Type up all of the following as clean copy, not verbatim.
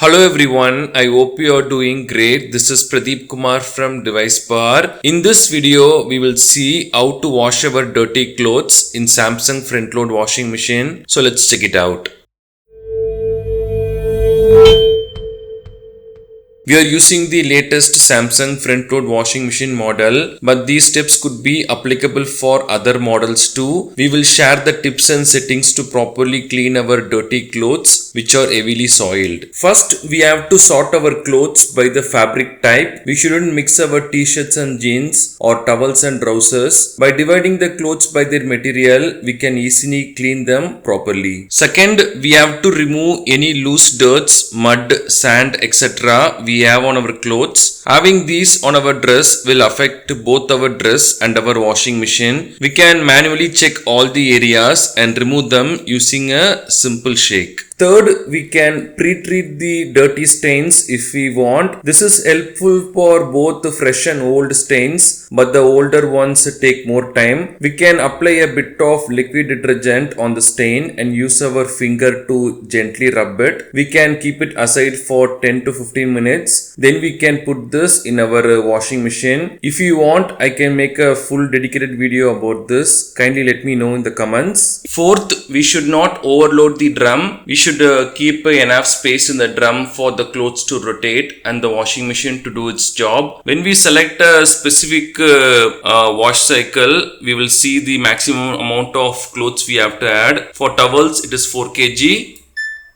Hello everyone, I hope you are doing great. This is Pradeep Kumar from DeviceBAR. In this video, we will see how to wash our dirty clothes in Samsung front load washing machine. So let's check it out. We are using the latest Samsung front load washing machine model, but these tips could be applicable for other models too. We will share the tips and settings to properly clean our dirty clothes which are heavily soiled. First, we have to sort our clothes by the fabric type. We shouldn't mix our t-shirts and jeans or towels and trousers. By dividing the clothes by their material, we can easily clean them properly. Second, we have to remove any loose dirts, mud, sand, etc. we have on our clothes. Having these on our dress will affect both our dress and our washing machine. We can manually check all the areas and remove them using a simple shake. Third, we can pre-treat the dirty stains if we want. This is helpful for both the fresh and old stains, but the older ones take more time. We can apply a bit of liquid detergent on the stain and use our finger to gently rub it. We can keep it aside for 10 to 15 minutes. Then we can put this in our washing machine. If you want, I can make a full dedicated video about this. Kindly let me know in the comments. Fourth, we should not overload the drum. We should keep enough space in the drum for the clothes to rotate and the washing machine to do its job. When we select a specific wash cycle, we will see the maximum amount of clothes we have to add. For towels, it is 4 kg.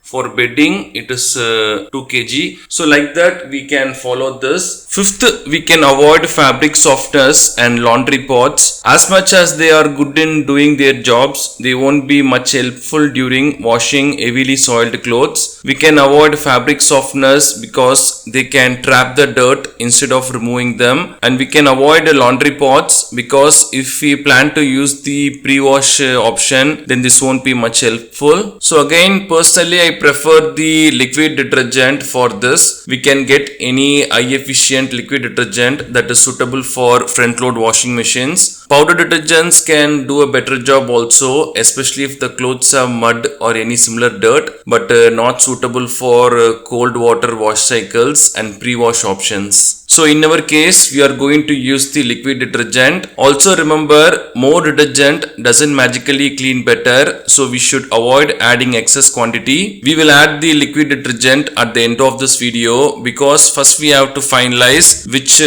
For bedding, it is 2 kg. So like that, we can follow this. Fifth, we can avoid fabric softeners and laundry pots. As much as they are good in doing their jobs, they won't be much helpful during washing heavily soiled clothes. We can avoid fabric softeners because they can trap the dirt instead of removing them. And we can avoid laundry pots because if we plan to use the pre-wash option, then this won't be much helpful. So again, personally, I prefer the liquid detergent for this. We can get any high efficient liquid detergent that is suitable for front load washing machines. Powder detergents can do a better job also, especially if the clothes have mud or any similar dirt, but not suitable for cold water wash cycles and pre-wash options. So in our case, we are going to use the liquid detergent. Also remember, more detergent doesn't magically clean better, so we should avoid adding excess quantity. We will add the liquid detergent at the end of this video because first we have to finalize which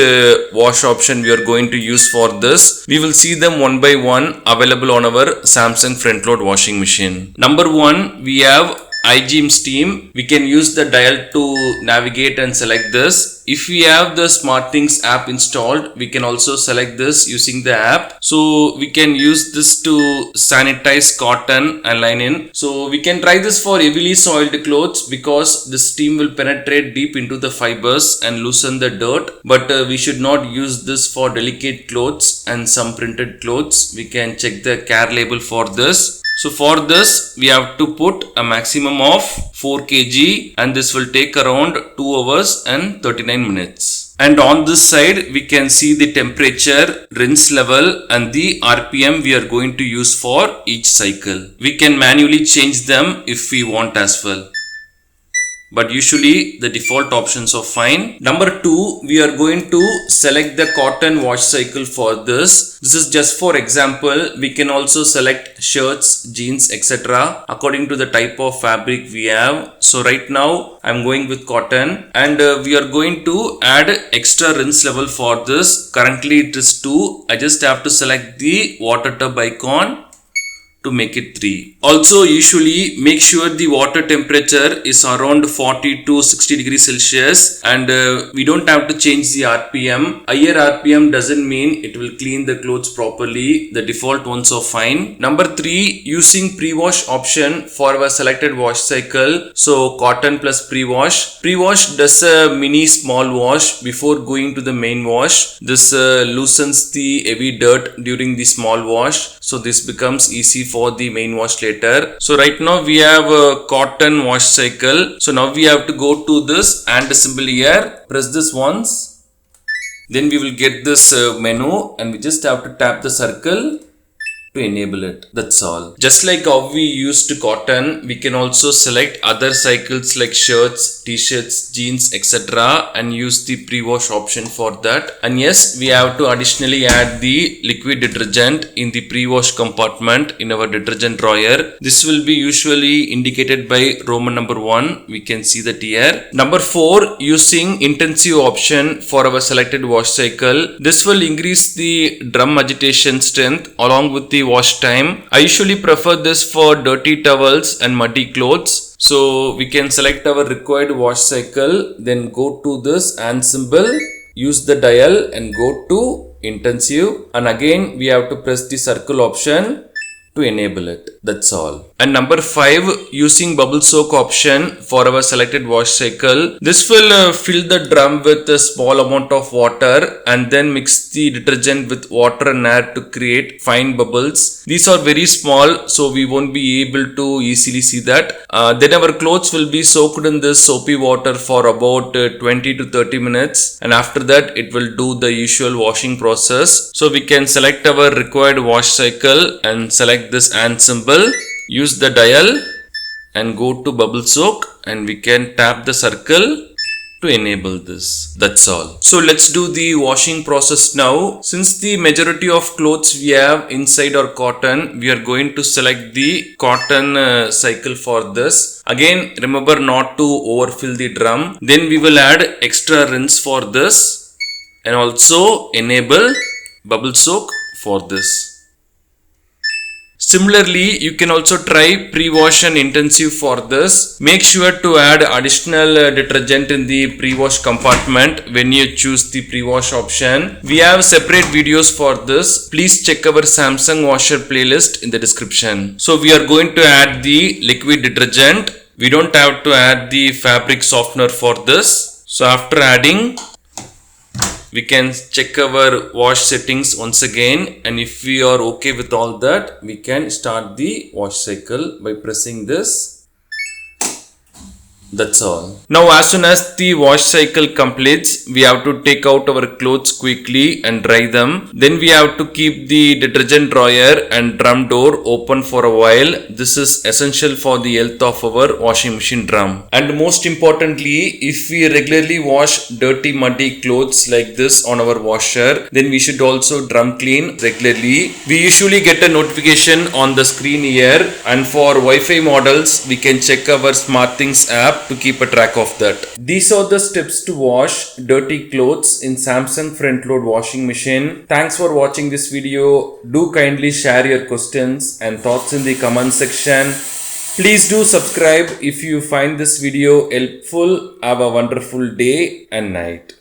wash option we are going to use for this. We will see them one by one available on our Samsung front load washing machine. Number 1, we have iGym Steam. We can use the dial to navigate and select this. If we have the SmartThings app installed, we can also select this using the app. So we can use this to sanitize cotton and linen. So we can try this for heavily soiled clothes because the steam will penetrate deep into the fibers and loosen the dirt. But we should not use this for delicate clothes and some printed clothes. We can check the care label for this. So for this, we have to put a maximum of 4 kg and this will take around 2 hours and 39 minutes. And on this side, we can see the temperature, rinse level and the RPM we are going to use for each cycle. We can manually change them if we want as well, but usually the default options are fine. Number 2, we are going to select the cotton wash cycle for this. This is just for example. We can also select shirts, jeans, etc. according to the type of fabric we have. So right now I'm going with cotton and we are going to add extra rinse level for this. Currently it is 2. I just have to select the water tub icon to make it 3. Also, usually make sure the water temperature is around 40 to 60 degrees Celsius and we don't have to change the RPM. Higher RPM doesn't mean it will clean the clothes properly. The default ones are fine. Number 3, using pre-wash option for our selected wash cycle. So cotton plus pre-wash. Pre-wash does a mini small wash before going to the main wash. This loosens the heavy dirt during the small wash. So this becomes easy for the main wash later. So right now we have a cotton wash cycle. So now we have to go to this and symbol here. Press this once. Then we will get this menu and we just have to tap the circle to enable it. That's all. Just like how we used cotton, we can also select other cycles like shirts, t-shirts, jeans, etc. and use the pre-wash option for that. And yes, we have to additionally add the liquid detergent in the pre-wash compartment in our detergent drawer. This will be usually indicated by Roman number 1. We can see that here. Number 4, using intensive option for our selected wash cycle. This will increase the drum agitation strength along with the wash time. I usually prefer this for dirty towels and muddy clothes. So we can select our required wash cycle, then go to this and symbol, use the dial and go to intensive, and again we have to press the circle option to enable it. That's all. And number 5, using bubble soak option for our selected wash cycle. This will fill the drum with a small amount of water and then mix the detergent with water and air to create fine bubbles. These are very small, so we won't be able to easily see that. Then our clothes will be soaked in this soapy water for about 20 to 30 minutes, and after that it will do the usual washing process. So we can select our required wash cycle and select this and symbol, use the dial and go to bubble soak, and we can tap the circle to enable this. That's all. So let's do the washing process now. Since the majority of clothes we have inside our cotton, we are going to select the cotton cycle for this. Again, remember not to overfill the drum. Then we will add extra rinse for this and also enable bubble soak for this. Similarly, you can also try pre-wash and intensive for this. Make sure to add additional detergent in the pre-wash compartment when you choose the pre-wash option. We have separate videos for this. Please check our Samsung washer playlist in the description. So we are going to add the liquid detergent. We don't have to add the fabric softener for this. So after adding, we can check our wash settings once again, and if we are okay with all that, we can start the wash cycle by pressing this. That's all. Now as soon as the wash cycle completes, we have to take out our clothes quickly and dry them. Then we have to keep the detergent drawer and drum door open for a while. This is essential for the health of our washing machine drum. And most importantly, if we regularly wash dirty muddy clothes like this on our washer, then we should also drum clean regularly. We usually get a notification on the screen here, and for Wi-Fi models, we can check our SmartThings app to keep a track of that. These are the steps to wash dirty clothes in Samsung front load washing machine. Thanks for watching this video. Do kindly share your questions and thoughts in the comment section. Please do subscribe if you find this video helpful. Have a wonderful day and night.